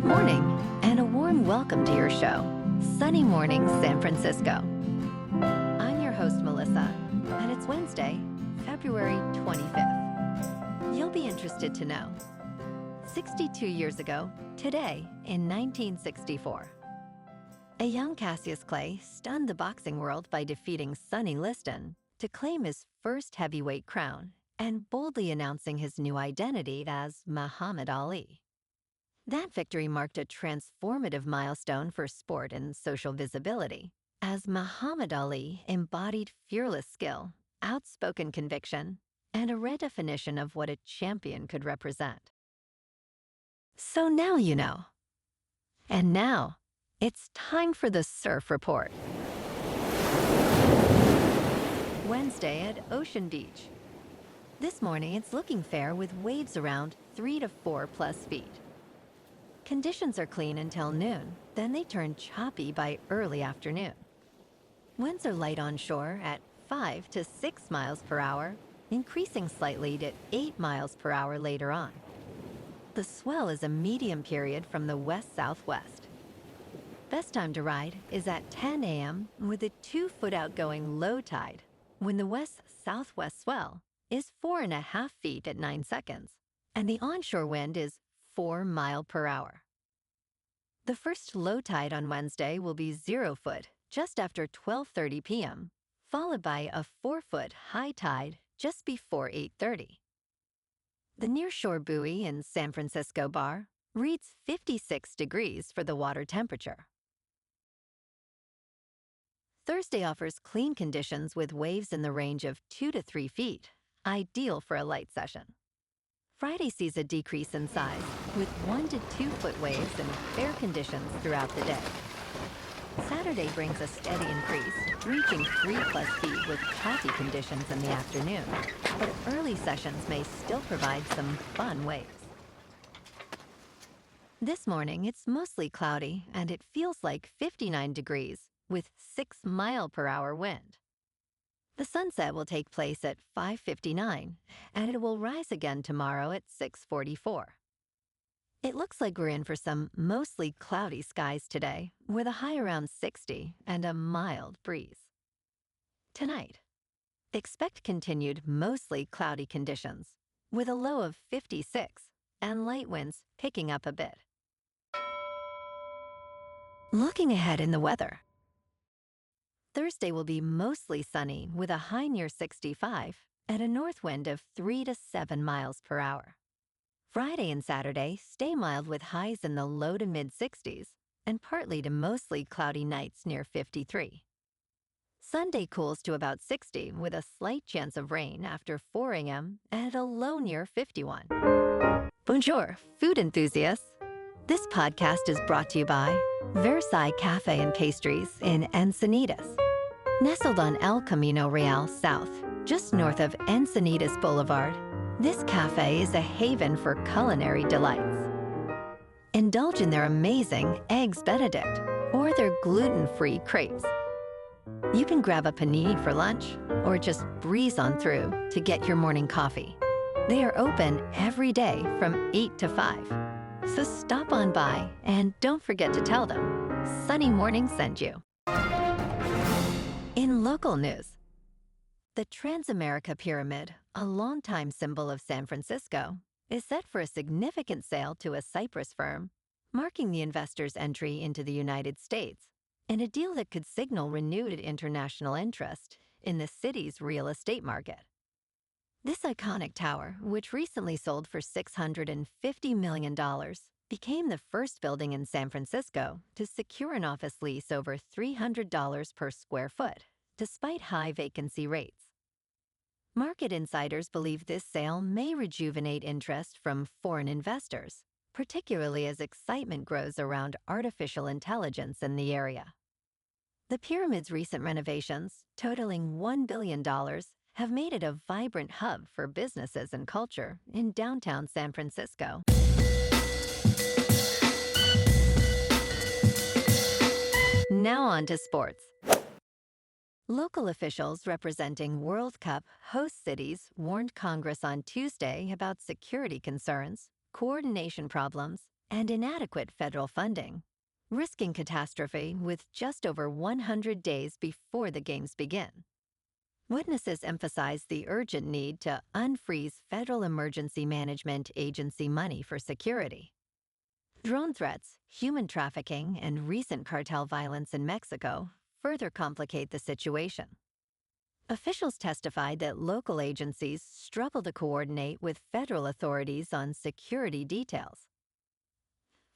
Good morning, and a warm welcome to your show, Sunny Morning San Francisco. I'm your host, Melissa, and it's Wednesday, February 25th. You'll be interested to know, 62 years ago, today in 1964, a young Cassius Clay stunned the boxing world by defeating Sonny Liston to claim his first heavyweight crown and boldly announcing his new identity as Muhammad Ali. That victory marked a transformative milestone for sport and social visibility, as Muhammad Ali embodied fearless skill, outspoken conviction, and a redefinition of what a champion could represent. So now you know. And now, it's time for the Surf Report. Wednesday at Ocean Beach. This morning, it's looking fair with waves around 3 to 4 plus feet. Conditions are clean until noon, then they turn choppy by early afternoon. Winds are light on shore at 5 to 6 miles per hour, increasing slightly to 8 miles per hour later on. The swell is a medium period from the west-southwest. Best time to ride is at 10 a.m. with a 2-foot outgoing low tide, when the west-southwest swell is 4.5 feet at 9 seconds, and the onshore wind is 4 miles per hour. The first low tide on Wednesday will be 0 foot just after 12:30 p.m., followed by a 4-foot high tide just before 8:30. The nearshore buoy in San Francisco Bar reads 56 degrees for the water temperature. Thursday offers clean conditions with waves in the range of 2 to 3 feet, ideal for a light session. Friday sees a decrease in size, with 1 to 2 foot waves and fair conditions throughout the day. Saturday brings a steady increase, reaching 3 plus feet with choppy conditions in the afternoon, but early sessions may still provide some fun waves. This morning, it's mostly cloudy, and it feels like 59 degrees with 6 mile per hour wind. The sunset will take place at 5:59, and it will rise again tomorrow at 6:44. It looks like we're in for some mostly cloudy skies today, with a high around 60 and a mild breeze. Tonight, expect continued mostly cloudy conditions, with a low of 56 and light winds picking up a bit. Looking ahead in the weather, Thursday will be mostly sunny with a high near 65 and a north wind of 3 to 7 miles per hour. Friday and Saturday stay mild with highs in the low to mid-60s and partly to mostly cloudy nights near 53. Sunday cools to about 60 with a slight chance of rain after 4 a.m. and a low near 51. Bonjour, food enthusiasts. This podcast is brought to you by Versailles Cafe and Pastries in Encinitas. Nestled on El Camino Real South, just north of Encinitas Boulevard, this cafe is a haven for culinary delights. Indulge in their amazing Eggs Benedict or their gluten-free crepes. You can grab a panini for lunch or just breeze on through to get your morning coffee. They are open every day from 8 to 5. So stop on by and don't forget to tell them Sunny Morning sent you. In local news, the Transamerica Pyramid, a longtime symbol of San Francisco, is set for a significant sale to a Cyprus firm, marking the investor's entry into the United States in a deal that could signal renewed international interest in the city's real estate market. This iconic tower, which recently sold for $650 million, became the first building in San Francisco to secure an office lease over $300 per square foot, despite high vacancy rates. Market insiders believe this sale may rejuvenate interest from foreign investors, particularly as excitement grows around artificial intelligence in the area. The pyramid's recent renovations, totaling $1 billion, have made it a vibrant hub for businesses and culture in downtown San Francisco. Now on to sports. Local officials representing World Cup host cities warned Congress on Tuesday about security concerns, coordination problems, and inadequate federal funding, risking catastrophe with just over 100 days before the games begin. Witnesses emphasize the urgent need to unfreeze Federal Emergency Management Agency money for security. Drone threats, human trafficking, and recent cartel violence in Mexico further complicate the situation. Officials testified that local agencies struggle to coordinate with federal authorities on security details.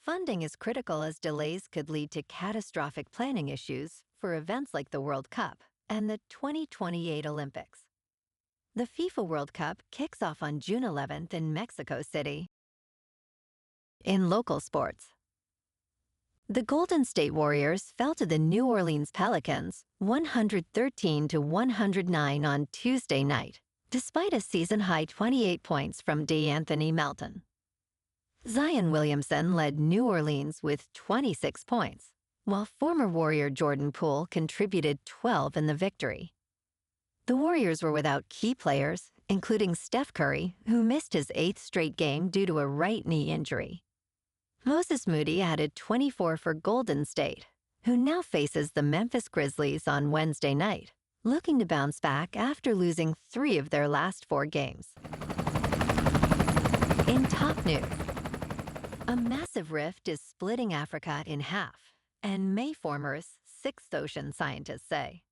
Funding is critical as delays could lead to catastrophic planning issues for events like the World Cup and the 2028 Olympics. The FIFA World Cup kicks off on June 11th in Mexico City. In local sports, the Golden State Warriors fell to the New Orleans Pelicans 113-109 on Tuesday night, despite a season-high 28 points from De'Anthony Melton. Zion Williamson led New Orleans with 26 points, while former Warrior Jordan Poole contributed 12 in the victory. The Warriors were without key players, including Steph Curry, who missed his 8th straight game due to a right knee injury. Moses Moody added 24 for Golden State, who now faces the Memphis Grizzlies on Wednesday night, looking to bounce back after losing 3 of their last 4 games. In top news, a massive rift is splitting Africa in half, and may form Earth's 6th ocean, scientists say.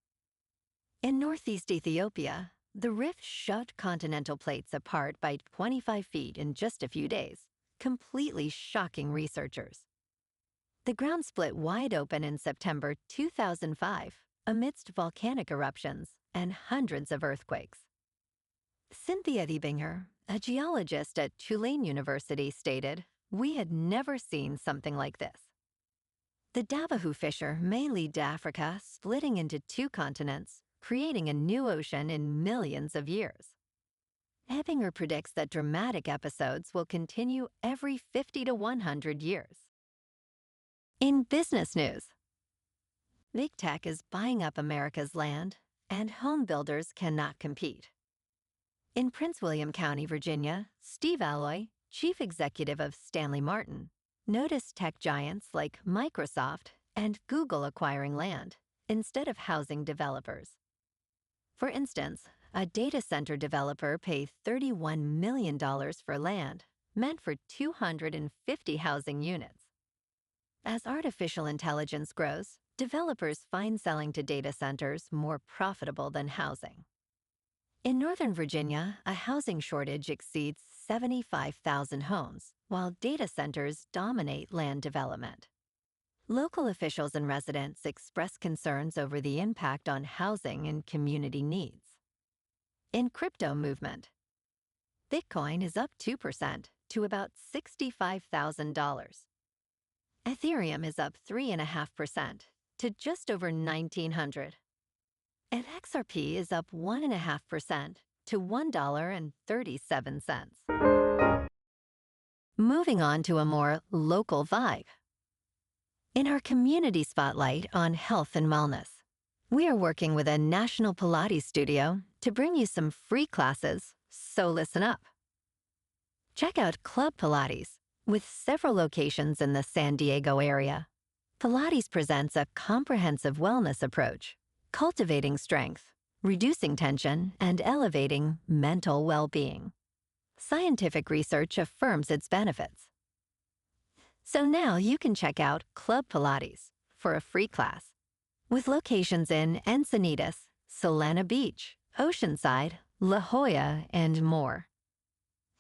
In northeast Ethiopia, the rift shoved continental plates apart by 25 feet in just a few days, completely shocking researchers. The ground split wide open in September 2005 amidst volcanic eruptions and hundreds of earthquakes. Cynthia Diebinger, a geologist at Tulane University, stated, "We had never seen something like this." The Dabahu fissure may lead to Africa splitting into 2 continents, creating a new ocean in millions of years. Ebinger predicts that dramatic episodes will continue every 50 to 100 years. In business news, big tech is buying up America's land, and home builders cannot compete. In Prince William County, Virginia, Steve Alloy, chief executive of Stanley Martin, noticed tech giants like Microsoft and Google acquiring land instead of housing developers. For instance, a data center developer paid $31 million for land meant for 250 housing units. As artificial intelligence grows, developers find selling to data centers more profitable than housing. In Northern Virginia, a housing shortage exceeds 75,000 homes, while data centers dominate land development. Local officials and residents express concerns over the impact on housing and community needs. In crypto movement, Bitcoin is up 2% to about $65,000. Ethereum is up 3.5% to just over $1,900. And XRP is up 1.5% to $1.37. Moving on to a more local vibe. In our community spotlight on health and wellness, we are working with a national Pilates studio to bring you some free classes, so listen up. Check out Club Pilates, with several locations in the San Diego area. Pilates presents a comprehensive wellness approach, cultivating strength, reducing tension, and elevating mental well-being. Scientific research affirms its benefits. So now you can check out Club Pilates for a free class, with locations in Encinitas, Solana Beach, Oceanside, La Jolla, and more.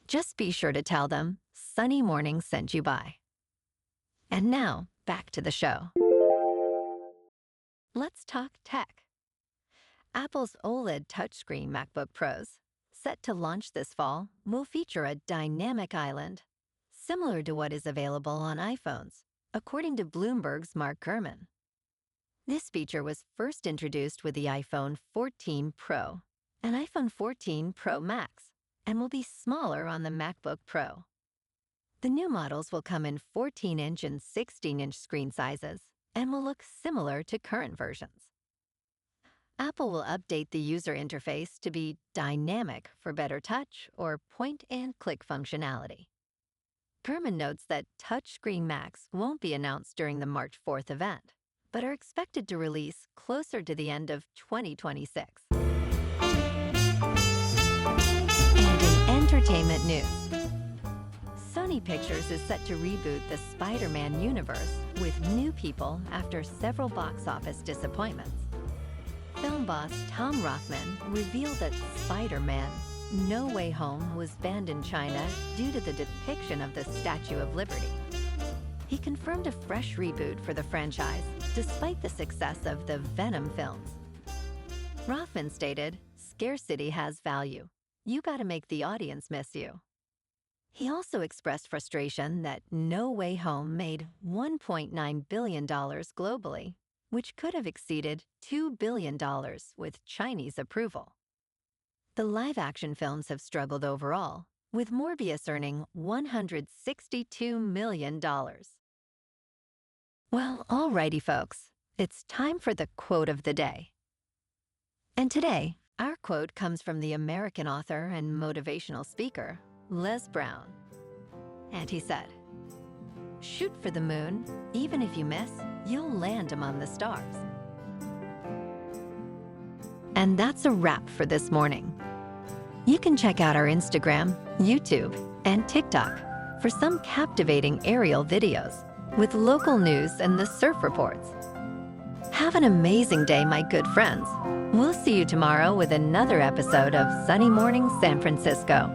Just be sure to tell them Sunny Morning sent you by. And now, back to the show. Let's talk tech. Apple's OLED touchscreen MacBook Pros, set to launch this fall, will feature a dynamic island, similar to what is available on iPhones, according to Bloomberg's Mark Gurman. This feature was first introduced with the iPhone 14 Pro and iPhone 14 Pro Max, and will be smaller on the MacBook Pro. The new models will come in 14-inch and 16-inch screen sizes and will look similar to current versions. Apple will update the user interface to be dynamic for better touch or point-and-click functionality. Pyramid notes that touchscreen Macs won't be announced during the March 4th event, but are expected to release closer to the end of 2026. And in entertainment news, Sony Pictures is set to reboot the Spider-Man universe with new people after several box office disappointments. Film boss Tom Rothman revealed that Spider-Man: No Way Home was banned in China due to the depiction of the Statue of Liberty. He confirmed a fresh reboot for the franchise, despite the success of the Venom films. Rothman stated, "Scarcity has value. You gotta make the audience miss you." He also expressed frustration that No Way Home made $1.9 billion globally, which could have exceeded $2 billion with Chinese approval. The live-action films have struggled overall, with Morbius earning $162 million. Well, alrighty folks, it's time for the quote of the day. And today, our quote comes from the American author and motivational speaker, Les Brown. And he said, "Shoot for the moon. Even if you miss, you'll land among the stars." And that's a wrap for this morning. You can check out our Instagram, YouTube, and TikTok for some captivating aerial videos with local news and the surf reports. Have an amazing day, my good friends. We'll see you tomorrow with another episode of Sunny Morning San Francisco.